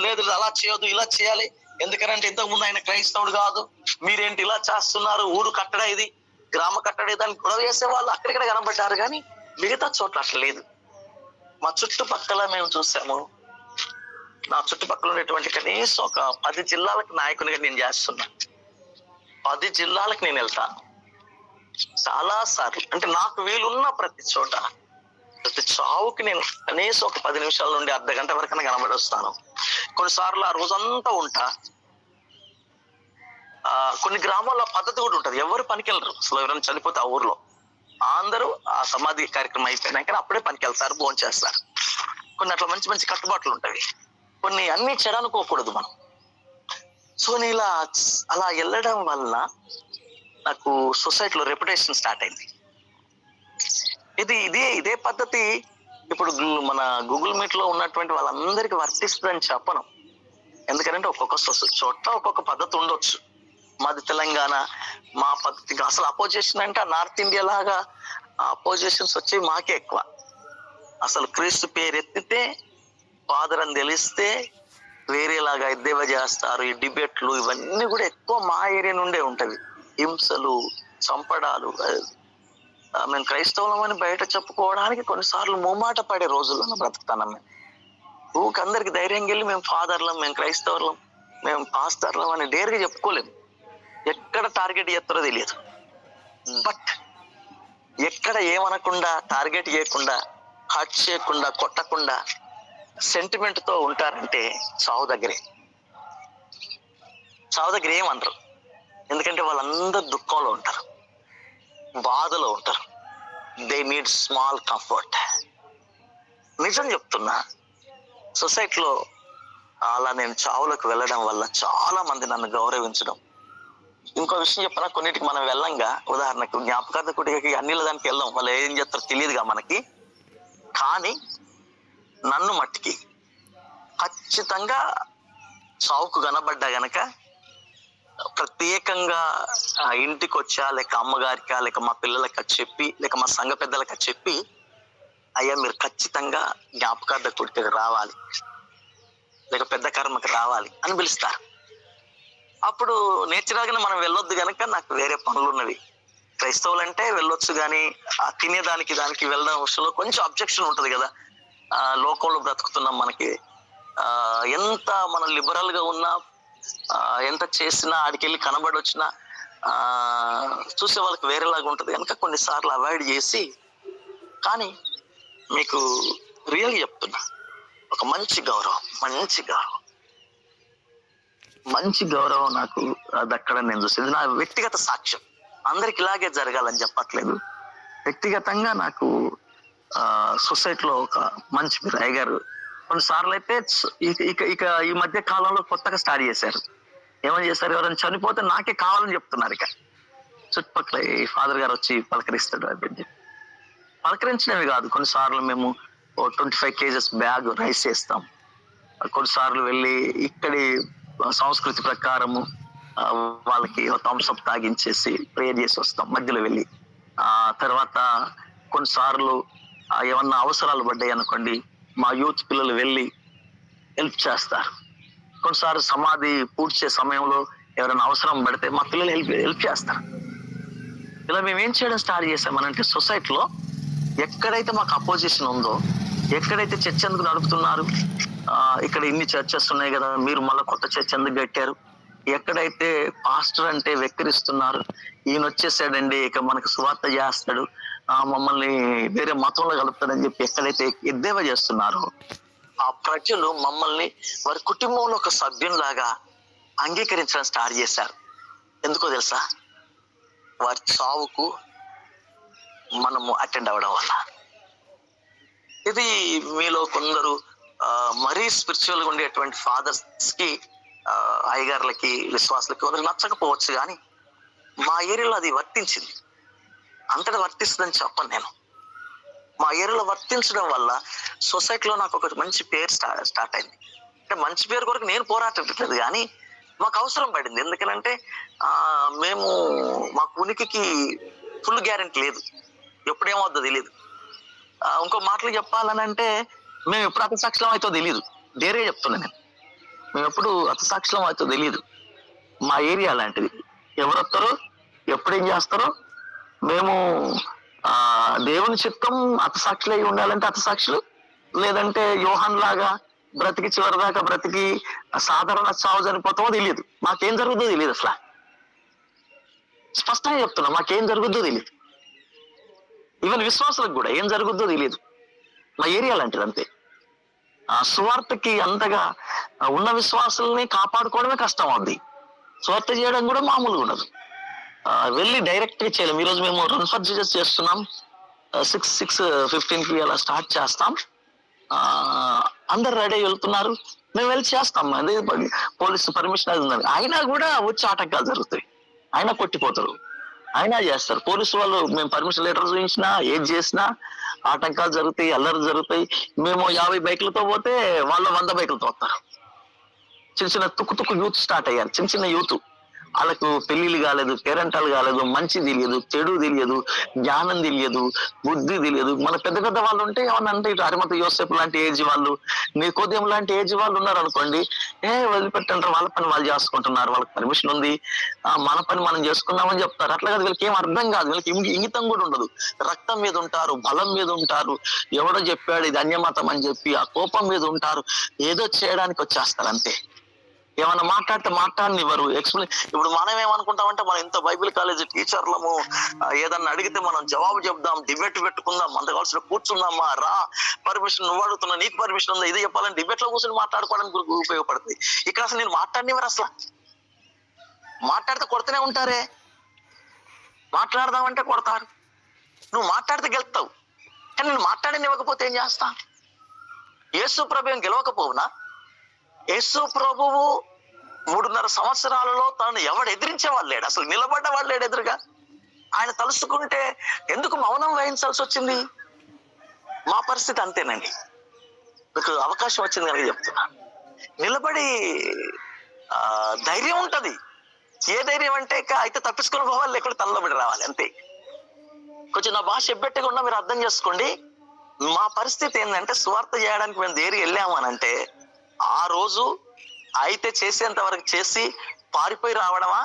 లేదు అలా చేయొద్దు, ఇలా చేయాలి, ఎందుకంటే ఇంతకు ముందు ఆయన క్రైస్తవుడు కాదు, మీరేంటి ఇలా చేస్తున్నారు, ఊరు కట్టడ ఇది, గ్రామ కట్టడ దాన్ని గొడవ చేసే వాళ్ళు అక్కడిక్కడ కనబడ్డారు. కానీ మిగతా చోట్ల అట్లా లేదు. మా చుట్టుపక్కల మేము చూసాము. నా చుట్టుపక్కల ఉన్నటువంటి కనీసం ఒక 10 జిల్లాలకు నాయకునిగా నేను చేస్తున్నా. 10 జిల్లాలకు నేను వెళ్తాను చాలా సార్లు. అంటే నాకు వీలున్న ప్రతి చోట, ప్రతి చావుకి నేను కనీసం ఒక 10 నిమిషాల నుండి అర్ధ గంట వరకైనా కనబడి వస్తాను. కొన్నిసార్లు ఆ రోజంతా ఉంటా. కొన్ని గ్రామాల్లో పద్ధతి కూడా ఉంటది, ఎవరు పనికెళ్ళరు. అసలు ఎవరైనా చనిపోతే ఆ ఊర్లో అందరూ ఆ సమాధి కార్యక్రమం అయిపోయినాక అప్పుడే పనికి వెళ్తారు, భోజనం చేస్తారు. కొన్ని అట్లా మంచి మంచి కట్టుబాట్లు ఉంటాయి. కొన్ని అన్ని చెడనుకోకూడదు మనం. సో నేను అలా వెళ్ళడం వల్ల నాకు సొసైటీలో రెప్యుటేషన్ స్టార్ట్ అయింది. ఇదే పద్ధతి ఇప్పుడు మన గూగుల్ మీట్ లో ఉన్నటువంటి వాళ్ళందరికీ వర్తిస్తుందని చెప్పను. ఎందుకంటే ఒక్కొక్క చోట ఒక్కొక్క పద్ధతి ఉండొచ్చు. మాది తెలంగాణ, మా పద్ధతికి అసలు అపోజిషన్ అంటే నార్త్ ఇండియా లాగా అపోజిషన్స్ వచ్చి మాకే ఎక్కువ. అసలు క్రీస్తు పేరు ఎత్తితే, ఫాదర్ అని తెలిస్తే వేరేలాగా ఎద్దేవా చేస్తారు. ఈ డిబేట్లు ఇవన్నీ కూడా ఎక్కువ మా ఏరియా నుండే ఉంటవి. హింసలు, చంపడాలు. మేము క్రైస్తవులం అని బయట చెప్పుకోవడానికి కొన్నిసార్లు మొహమాట పడే రోజుల్లో బ్రతుకుతాను. మేము ఊకందరికి ధైర్యంగా వెళ్ళి మేము ఫాదర్లం, మేము క్రైస్తవులం, మేము పాస్టర్లం అని డేర్గా చెప్పుకోలేము. ఎక్కడ టార్గెట్ చేస్తారో తెలియదు. బట్ ఎక్కడ ఏమనకుండా, టార్గెట్ చేయకుండా, హర్ట్ చేయకుండా, కొట్టకుండా సెంటిమెంట్ తో ఉంటారంటే చావు దగ్గరే. చావు దగ్గర ఏమనరు. ఎందుకంటే వాళ్ళందరూ దుఃఖంలో ఉంటారు, బాధలో ఉంటారు. They need small comfort. నిజం చెప్తున్నా, సొసైటీలో అలా నేను చావులకు వెళ్ళడం వల్ల చాలా మంది నన్ను గౌరవించడం. ఇంకో విషయం చెప్పినా, కొన్నిటికి మనం వెళ్ళంగా, ఉదాహరణకు జ్ఞాపకార్థ కుటికి అన్నిల దానికి వెళ్ళాం, వాళ్ళు ఏం చేస్తారో తెలియదుగా మనకి. కానీ నన్ను మట్టికి ఖచ్చితంగా చావుకు కనబడ్డా గనక ప్రత్యేకంగా ఇంటికి వచ్చా, లేక అమ్మగారికా, లేక మా పిల్లలకి చెప్పి, లేక మా సంఘ పెద్దలకి చెప్పి, అయ్యా మీరు ఖచ్చితంగా జ్ఞాపకార్థ కుటికి రావాలి, లేక పెద్ద కర్మకి రావాలి అని పిలుస్తారు. అప్పుడు నేచురల్గానే మనం వెళ్ళొద్దు కనుక నాకు వేరే పనులు ఉన్నవి. క్రైస్తవులు అంటే వెళ్ళొచ్చు, కానీ ఆ తినేదానికి దానికి వెళ్ళడం విషయంలో కొంచెం అబ్జెక్షన్ ఉంటుంది కదా. లోకంలో బ్రతుకుతున్నాం, మనకి ఎంత మనం లిబరల్ గా ఉన్నా, ఎంత చేసినా, ఆడికెళ్ళి కనబడి వచ్చినా చూసే వాళ్ళకి వేరేలాగా ఉంటుంది కనుక కొన్నిసార్లు అవాయిడ్ చేసి. కానీ మీకు రియల్ చెప్తున్నా, ఒక మంచి గౌరవం నాకు దక్కడం నేను చూసేది. నా వ్యక్తిగత సాక్ష్యం, అందరికి ఇలాగే జరగాలని చెప్పట్లేదు. వ్యక్తిగతంగా నాకు సొసైటీలో ఒక మంచి మీరు అయ్యగారు కొన్నిసార్లు అయితే ఇక ఈ మధ్య కాలంలో కొత్తగా స్టార్ట్ చేశారు. ఏమని చేశారు, ఎవరైనా చనిపోతే నాకే కావాలని చెప్తున్నారు. ఇక చుట్టుపక్కల ఈ ఫాదర్ గారు వచ్చి పలకరిస్తాడు. అది పలకరించినవి కాదు, కొన్నిసార్లు మేము 25 kgs బ్యాగ్ రైస్ చేస్తాం. కొన్నిసార్లు వెళ్ళి ఇక్కడి సంస్కృతి ప్రకారము వాళ్ళకి థమ్స్అప్ తాగించేసి ప్రేయర్ చేసి వస్తాం మధ్యలో వెళ్ళి. తర్వాత కొన్నిసార్లు ఏమన్నా అవసరాలు పడ్డాయి అనుకోండి, మా యూత్ పిల్లలు వెళ్ళి హెల్ప్ చేస్తారు. కొన్నిసార్లు సమాధి పూడ్చే సమయంలో ఎవరైనా అవసరం పడితే మా పిల్లలు హెల్ప్ చేస్తారు. ఇలా మేము ఏం చేయడం స్టార్ట్ చేసామనంటే, సొసైటీలో ఎక్కడైతే మాకు అపోజిషన్ ఉందో, ఎక్కడైతే చర్చ్ ఎందుకు నడుపుతున్నారు, ఇక్కడ ఇన్ని చర్చెస్ ఉన్నాయి కదా, మీరు మళ్ళీ కొత్త చర్చ్ ఎందుకు కట్టారు, ఎక్కడైతే పాస్టర్ అంటే వెక్కిరిస్తున్నారు, ఈయన వచ్చేసాడండి ఇక మనకు సువార్త చేస్తాడు, మమ్మల్ని వేరే మతంలో కలుపుతాడని చెప్పి ఎక్కడైతే ఎద్దేవా చేస్తున్నారో, ఆ ప్రజలు మమ్మల్ని వారి కుటుంబంలో ఒక సభ్యునిలాగా అంగీకరించడం స్టార్ట్ చేశారు. ఎందుకో తెలుసా, వారి చావుకు మనము అటెండ్ అవ్వడం వల్ల. ఇది మీలో కొందరు మరీ స్పిరిచువల్ గా ఉండేటువంటి ఫాదర్స్ కి, అయ్యగారులకి, విశ్వాసులకి కొందరు నచ్చకపోవచ్చు, కానీ మా ఏరియాలో అది వర్తించింది. అంతటా వర్తిస్తుందని చెప్పను నేను. మా ఏరియాలో వర్తించడం వల్ల సొసైటీలో నాకు ఒక మంచి పేరు స్టార్ట్ అయింది. అంటే మంచి పేరు కొరకు నేను పోరాటలేదు, కానీ మాకు అవసరం పడింది. ఎందుకనంటే మేము మాకు ఉనికికి ఫుల్ గ్యారెంటీ లేదు, ఎప్పుడేమవుద్దో తెలియదు. ఇంకో మాటలు చెప్పాలనంటే, మేము ఎప్పుడు అతసాక్షులం అవుతో తెలియదు. డేరే చెప్తున్నా నేను, మేము ఎప్పుడు అతసాక్షులం అవుతో తెలియదు. మా ఏరియా లాంటిది, ఎవరు వస్తారో ఎప్పుడేం చేస్తారో. మేము దేవుని చిత్తం అతసాక్షులై ఉండాలంటే అతసాక్షులు, లేదంటే యోహాన్ లాగా బ్రతికి చివరిదాకా బ్రతికి సాధారణ చావు చనిపోతామో తెలియదు. మాకేం జరుగుతుందో తెలియదు. అసలు స్పష్టంగా చెప్తున్నా, మాకేం జరుగుద్దో తెలియదు. ఈవెన్ విశ్వాసులకు కూడా ఏం జరుగుద్దో తెలియదు. మా ఏరియా లాంటిది అంతే. సువార్తకి అంతగా ఉన్న విశ్వాసుల్ని కాపాడుకోవడమే కష్టం ఉంది. సువార్త చేయడం కూడా మామూలుగా ఉండదు. వెళ్ళి డైరెక్ట్ గా చేయలేం. ఈరోజు మేము రన్ ఫర్ జీసస్ చేస్తున్నాం, 6:15 అలా స్టార్ట్ చేస్తాం. అందరు రెడీ వెళ్తున్నారు, మేము వెళ్ళి చేస్తాం. అదే పోలీసు పర్మిషన్ అది ఉన్నది. అయినా కూడా వచ్చి ఆటంకాలు జరుగుతాయి, అయినా కొట్టిపోతారు, అయినా చేస్తారు. పోలీసు వాళ్ళు మేము పర్మిషన్ లెటర్ చూపించినా ఏది చేసినా ఆటంకాలు జరుగుతాయి, అల్లరి జరుగుతాయి. మేము 50 బైకులతో పోతే వాళ్ళు 100 బైకులతో వస్తారు. చిన్న చిన్న తుక్కు యూత్ స్టార్ట్ అయ్యారు, చిన్న యూత్. వాళ్ళకు పెళ్లిళ్ళు కాలేదు, పేరెంటాలు కాలేదు, మంచి తెలియదు, చెడు తెలియదు, జ్ఞానం తెలియదు, బుద్ధి తెలియదు. మన పెద్ద పెద్ద వాళ్ళు ఉంటే ఏమన్నా అంటే ఇటు అరిమత యోసేపు లాంటి ఏజ్ వాళ్ళు, నికోదేము లాంటి ఏజ్ వాళ్ళు ఉన్నారు అనుకోండి, వదిలిపెట్టంటారు, వాళ్ళ పని వాళ్ళు చేసుకుంటున్నారు, వాళ్ళకి పర్మిషన్ ఉంది, మన పని మనం చేసుకున్నామని చెప్తారు. అట్లా కాదు, వీళ్ళకి ఏం అర్థం కాదు, వీళ్ళకి ఇంగితం కూడా ఉండదు. రక్తం మీద ఉంటారు, బలం మీద ఉంటారు, ఎవడో చెప్పాడు ఇది అన్యమతం అని చెప్పి ఆ కోపం మీద ఉంటారు, ఏదో చేయడానికి వచ్చేస్తారు అంతే. ఏమన్నా మాట్లాడితే మాట్లాడనివ్వరు, ఎక్స్ప్లెయిన్. ఇప్పుడు మనం ఏమనుకుంటామంటే మనం ఇంత బైబిల్ కాలేజ్ టీచర్లము, ఏదన్నా అడిగితే మనం జవాబు చెప్దాం, డిబేట్ పెట్టుకుందాం, అంత కలిసి కూర్చుందామా, రా, పర్మిషన్ నువ్వు అడుగుతున్నా, నీకు పర్మిషన్ ఉందా, ఇది చెప్పాలని డిబేట్ లో కూర్చొని మాట్లాడుకోవడానికి ఉపయోగపడుతుంది. ఇక్కడ అసలు నేను మాట్లాడనివ్వరు, అసలు మాట్లాడితే కొడుతూనే ఉంటారే, మాట్లాడదామంటే కొడతారు. నువ్వు మాట్లాడితే గెలుస్తావు, కానీ నేను మాట్లాడనివ్వకపోతే ఏం చేస్తా? యేసు ప్రభు ఏం గెలవకపోవునా? యేసు ప్రభువు 3.5 సంవత్సరాలలో తనను ఎవడు ఎదిరించేవాళ్ళు లేడు, అసలు నిలబడ్డవాళ్ళు లేడు ఎదురుగా. ఆయన తలుసుకుంటే ఎందుకు మౌనం వహించాల్సి వచ్చింది? మా పరిస్థితి అంతేనండి. మీకు అవకాశం వచ్చింది కనుక చెప్తున్నా. నిలబడి ధైర్యం ఉంటది. ఏ ధైర్యం అంటే అయితే తప్పించుకొని పోవాలి, లేకపోతే తనలోబడి రావాలి, అంతే. కొంచెం నా భాష ఎబ్బెట్టుగా ఉన్నా మీరు అర్థం చేసుకోండి. మా పరిస్థితి ఏంటంటే, సువార్త చేయడానికి మేము దేరి వెళ్ళాము అని అంటే, ఆ రోజు అయితే చేసేంత వరకు చేసి పారిపోయి రావడమా,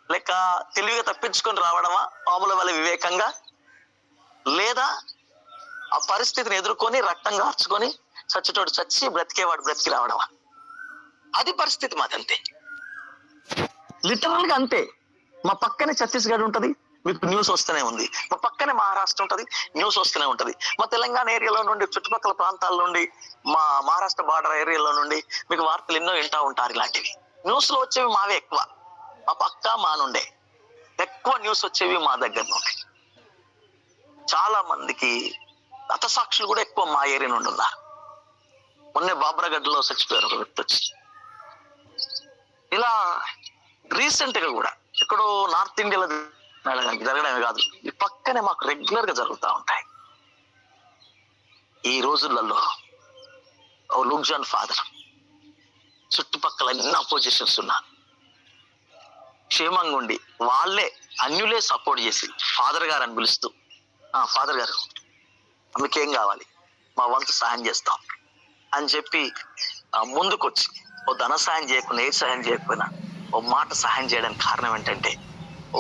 లేక తెలివిగా తప్పించుకొని రావడమా, పాముల వల్ల వివేకంగా, లేదా ఆ పరిస్థితిని ఎదుర్కొని రక్తం కార్చుకొని చచ్చేటోడు చచ్చి బ్రతికేవాడు బ్రతికి రావడమా? అది పరిస్థితి మాదంతే, లిటరల్ గా అంతే. మా పక్కనే ఛత్తీస్గఢ్ ఉంటది, మీకు న్యూస్ వస్తూనే ఉంది. మా పక్కనే మహారాష్ట్ర ఉంటది, న్యూస్ వస్తూనే ఉంటది. మా తెలంగాణ ఏరియాలో నుండి, చుట్టుపక్కల ప్రాంతాల నుండి, మా మహారాష్ట్ర బార్డర్ ఏరియాలో నుండి మీకు వార్తలు ఎన్నో వింటా ఉంటారు. ఇలాంటివి న్యూస్ లో వచ్చేవి మావే ఎక్కువ. మా పక్క మా నుండే ఎక్కువ న్యూస్ వచ్చేవి మా దగ్గర నుండి. చాలా మందికి హతసాక్షులు కూడా ఎక్కువ మా ఏరియా నుండి ఉన్నారు. మొన్నే బాబ్రాగఢ్లో చచ్చిపోయారు ఒక వ్యక్తి వచ్చి. ఇలా రీసెంట్ గా కూడా ఎక్కడో నార్త్ ఇండియాలో జరగడమే కాదు, ఈ పక్కనే మాకు రెగ్యులర్ గా జరుగుతూ ఉంటాయి. ఈ రోజులలో లూక్జాన్ ఫాదర్, చుట్టుపక్కల అన్ని అపోజిషన్స్ ఉన్నా, క్షేమంగా ఉండి వాళ్ళే అన్యులే సపోర్ట్ చేసి ఫాదర్ గారు అని పిలుస్తూ, ఫాదర్ గారు మీకేం కావాలి, మా వంతు సహాయం చేస్తాం అని చెప్పి ముందుకొచ్చి ఓ ధన సహాయం చేయకుండా, ఏ సహాయం చేయకపోయినా ఓ మాట సహాయం చేయడానికి కారణం ఏంటంటే,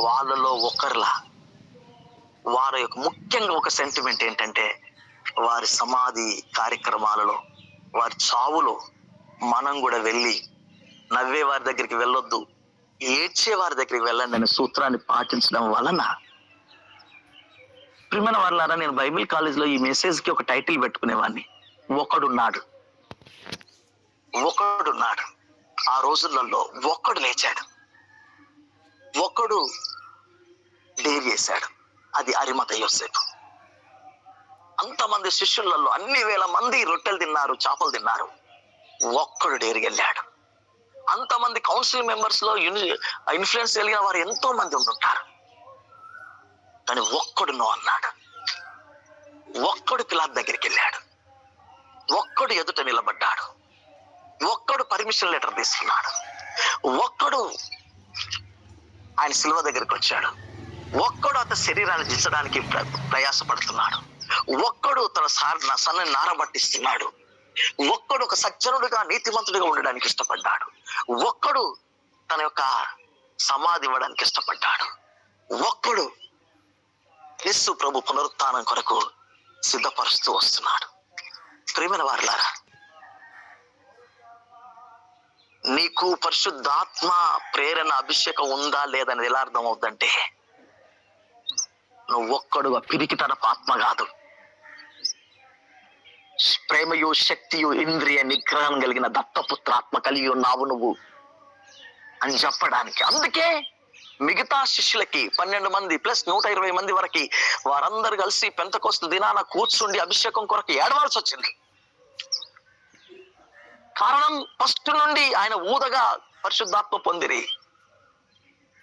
వాళ్ళలో ఒకరిలా వారి యొక్క ముఖ్యంగా ఒక సెంటిమెంట్ ఏంటంటే, వారి సమాధి కార్యక్రమాలలో, వారి చావులో మనం కూడా వెళ్ళి నవ్వే వారి దగ్గరికి వెళ్ళొద్దు, ఏడ్చే వారి దగ్గరికి వెళ్ళండి అనే సూత్రాన్ని పాటించడం వలన, ప్రియమైన వాళ్ళారా, నేను బైబిల్ కాలేజ్ లో ఈ మెసేజ్ కి ఒక టైటిల్ పెట్టుకునేవాడిని, ఒకడున్నాడు. ఒకడున్నాడు. ఆ రోజులలో ఒక్కడు లేచాడు, ఒక్కడు డేర్ చేశాడు, అది అరిమత యోసేపు. అంతమంది శిష్యులలో అన్ని వేల మంది రొట్టెలు తిన్నారు, చేపలు తిన్నారు, ఒక్కడు డేరికి వెళ్ళాడు. అంతమంది కౌన్సిల్ మెంబర్స్ లో ఇన్ఫ్లుయెన్స్ కలిగిన వారు ఎంతో మంది ఉంటుంటారు, కానీ ఒక్కడు నో అన్నాడు. ఒక్కడు పిలాతు దగ్గరికి వెళ్ళాడు, ఒక్కడు ఎదుట నిలబడ్డాడు, ఒక్కడు పర్మిషన్ లెటర్ తీసుకున్నాడు, ఒక్కడు ఆయన శిలువ దగ్గరికి వచ్చాడు, ఒక్కడు అతని శరీరాన్ని దించడానికి ప్రయాసపడుతున్నాడు, ఒక్కడు తన సన్నని నారబట్టిస్తున్నాడు, ఒక్కడు ఒక సజ్జనుడిగా నీతిమంతుడిగా ఉండడానికి ఇష్టపడ్డాడు, ఒక్కడు తన యొక్క సమాధి ఇవ్వడానికి ఇష్టపడ్డాడు, ఒక్కడు యేసు ప్రభు పునరుత్థానం కొరకు సిద్ధపరుస్తూ వస్తున్నాడు. ప్రియమైన వారులారా, నీకు పరిశుద్ధాత్మ ప్రేరణ అభిషేకం ఉందా లేదని ఎలా అర్థం అవుతుందంటే, నువ్వు ఒక్కడుగా పిరికితనపు ఆత్మ కాదు, ప్రేమయు శక్తియు ఇంద్రియ నిగ్రహం కలిగిన దత్తపుత్రాత్మ కలిగి ఉన్నావు నువ్వు అని చెప్పడానికి. అందుకే మిగతా శిష్యులకి 12 మంది ప్లస్ 120 మంది వరకు వారందరూ కలిసి పెంతెకోస్తు దినాన కూర్చుండి అభిషేకం కొరకు ఏడవాల్సి వచ్చింది. కారణం, ఫస్ట్ నుండి ఆయన ఊదగా పరిశుద్ధాత్మ పొందిరి.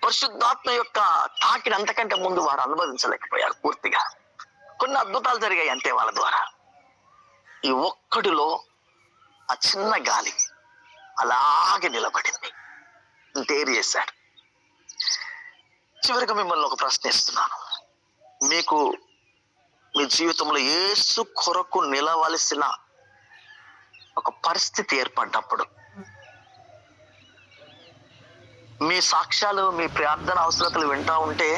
పరిశుద్ధాత్మ యొక్క తాకిడి అంతకంటే ముందు వారు అనుభవించలేకపోయారు పూర్తిగా. కొన్ని అద్భుతాలు జరిగాయి అంతే వాళ్ళ ద్వారా. ఈ ఒక్కడిలో ఆ చిన్న గాలి అలాగే నిలబడింది, డేర్ చేశాడు. చివరిగా మిమ్మల్ని ఒక ప్రశ్న ఇస్తున్నాను. మీకు మీ జీవితంలో యేసు కొరకు నిలవలసిన ఒక పరిస్థితి ఏర్పడ్డప్పుడు, మీ సాక్ష్యాలు, మీ ప్రార్థన అవసరతలు వింటా ఉంటే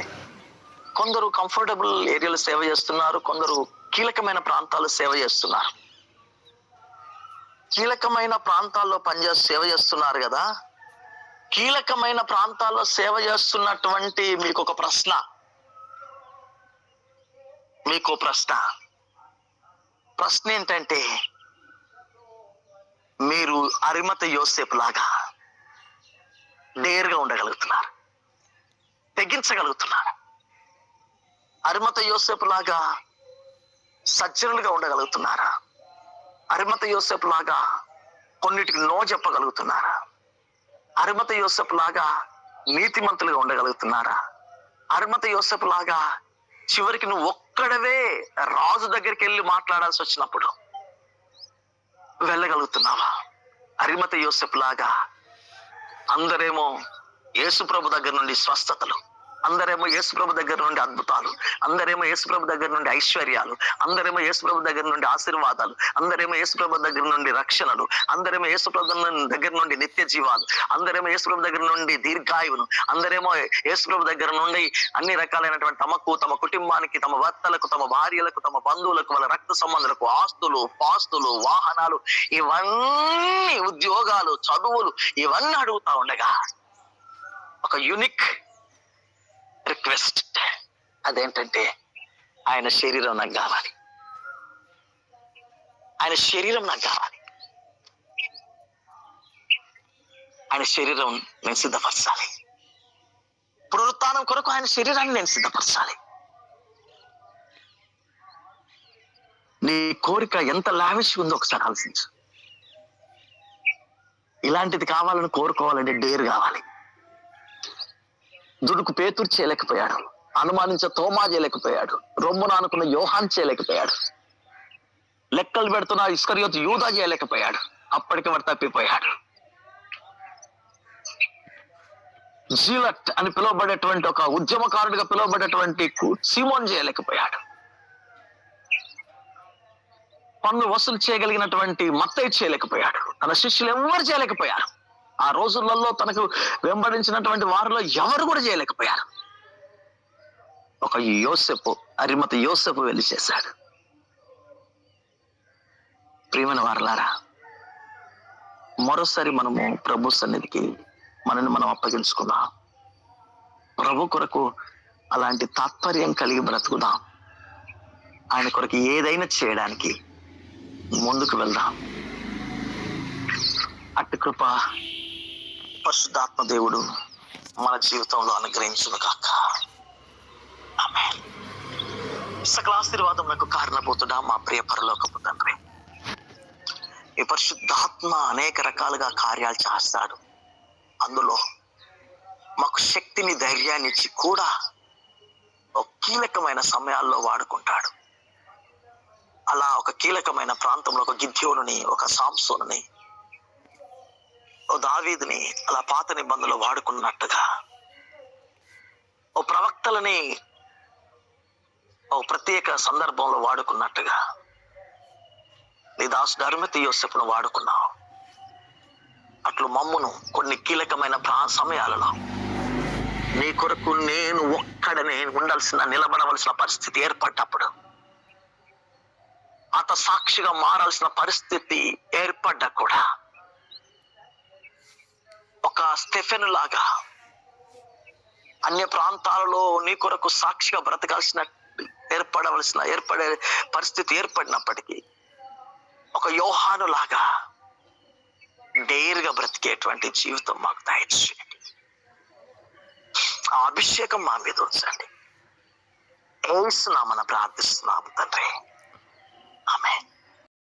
కొందరు కంఫర్టబుల్ ఏరియాలో సేవ చేస్తున్నారు, కొందరు కీలకమైన ప్రాంతాల్లో సేవ చేస్తున్నారు. కీలకమైన ప్రాంతాల్లో సేవ చేస్తున్నారు కదా. కీలకమైన ప్రాంతాల్లో సేవ చేస్తున్నటువంటి మీకు ఒక ప్రశ్న. ప్రశ్న ఏంటంటే, మీరు అరిమత యోసేపు లాగా డేర్గా ఉండగలుగుతున్నారు, తెగించగలుగుతున్నారు. అరిమత యోసేపు లాగా సజ్జనులుగా ఉండగలుగుతున్నారా? అరిమత యోసేపు లాగా కొన్నిటికి నో చెప్పగలుగుతున్నారా? అరిమత యోసేపు లాగా నీతిమంతులుగా ఉండగలుగుతున్నారా? అరిమత యోసేపు లాగా చివరికి నువ్వు ఒక్కడవే రాజు దగ్గరికి వెళ్ళి మాట్లాడాల్సి వచ్చినప్పుడు వెళ్ళగలుగుతున్నావా? అరిమత యోసేపు లాగా అందరేమో యేసుప్రభు దగ్గర నుండి స్వస్థతలు, అందరేమో యేసుప్రభు దగ్గర నుండి అద్భుతాలు, అందరేమో యేసుప్రభు దగ్గర నుండి ఐశ్వర్యాలు, అందరేమో యేసుప్రభు దగ్గర నుండి ఆశీర్వాదాలు, అందరేమో యేసుప్రభు దగ్గర నుండి రక్షణలు, అందరేమో యేసుప్రభు దగ్గర నుండి నిత్య జీవాలు, అందరేమో యేసుప్రభు దగ్గర నుండి దీర్ఘాయువును, అందరేమో యేసుప్రభు దగ్గర నుండి అన్ని రకాలైనటువంటి తమకు, తమ కుటుంబానికి, తమ భర్తలకు, తమ భార్యలకు, తమ బంధువులకు, వాళ్ళ రక్త సంబంధులకు ఆస్తులు, పాస్తులు, వాహనాలు, ఇవన్నీ ఉద్యోగాలు, చదువులు, ఇవన్నీ అడుగుతా ఉండగా ఒక యూనిక్ రిక్వెస్ట్. అదేంటంటే, ఆయన శరీరం నాకు కావాలి, ఆయన శరీరం నాకు కావాలి, ఆయన శరీరం నేను సిద్ధపరచాలి, పునరుత్థానం కొరకు ఆయన శరీరాన్ని నేను సిద్ధపరచాలి. నీ కోరిక ఎంత లావిష్ ఉందో ఒకసారి ఆలోచించు. ఇలాంటిది కావాలని కోరుకోవాలంటే డేర్ కావాలి. దుడుకు పేతురు చేయలేకపోయాడు, అనుమానించే తోమా చేయలేకపోయాడు, రొమ్మున అనుకున్న యోహాన్ చేయలేకపోయాడు, లెక్కలు పెడుతున్న ఇస్కరియోతు యూదా చేయలేకపోయాడు, అప్పటికి వాడు తప్పిపోయాడు. జీలట్ అని పిలువబడేటువంటి ఒక ఉద్యమకారుడిగా పిలువబడేటువంటి సీమోన్ చేయలేకపోయాడు, పన్ను వసూలు చేయగలిగినటువంటి మత్తయి చేయలేకపోయాడు, తన శిష్యులు ఎవరు చేయలేకపోయారు. ఆ రోజులలో తనకు వెంబడించినటువంటి వారిలో ఎవరు కూడా చేయలేకపోయారు. ఒక యోసేపు, అరిమత యోసేపు వెళ్ళి చేశాడు. ప్రియమైన వారలారా, మరోసారి మనము ప్రభు సన్నిధికి మనల్ని మనం అప్పగించుకుందాం. ప్రభు కొరకు అలాంటి తాత్పర్యం కలిగి బ్రతుకుదాం. ఆయన కొరకు ఏదైనా చేయడానికి ముందుకు వెళ్దాం. అట్టి కృప పరిశుద్ధాత్మ దేవుడు మన జీవితంలో అనుగ్రహించును గాక. ఆమేన్. సకల ఆశీర్వాదములకు కారణభూతుడా మా ప్రియ పరలోకపు తండ్రి, ఈ పరిశుద్ధాత్మ అనేక రకాలుగా కార్యాలు చేస్తాడు. అందులో మాకు శక్తిని, ధైర్యాన్ని ఇచ్చి కూడా ఒక కీలకమైన సమయాల్లో వాడుకుంటాడు. అలా ఒక కీలకమైన ప్రాంతంలో ఒక గిద్యోనుని, ఒక సాంసోనుని, ఓ దావీదుని అలా పాత నిబంధనలో వాడుకున్నట్టుగా, ఓ ప్రవక్తలని ఓ ప్రత్యేక సందర్భంలో వాడుకున్నట్టుగా నీ దాసుడు అరిమత యోసేపును వాడుకున్నావు. అట్లు మమ్మును కొన్ని కీలకమైన సమయాలలో నీ కొరకు నేను ఒక్కడనే నిలబడవలసిన పరిస్థితి ఏర్పడ్డప్పుడు, అత సాక్షిగా మారాల్సిన పరిస్థితి ఏర్పడ్డా కూడా ఒక స్టెఫెను లాగా అన్య ప్రాంతాలలో నీ కొరకు సాక్షిగా బ్రతకాల్సిన ఏర్పడే పరిస్థితి ఏర్పడినప్పటికీ ఒక యోహాను లాగా డేర్గా బ్రతికేటువంటి జీవితం మాకు దయచేయండి. ఆ అభిషేకం మా మీద ఉంచండి. యేసు నామమున ప్రార్థిస్తున్నాము తండ్రి.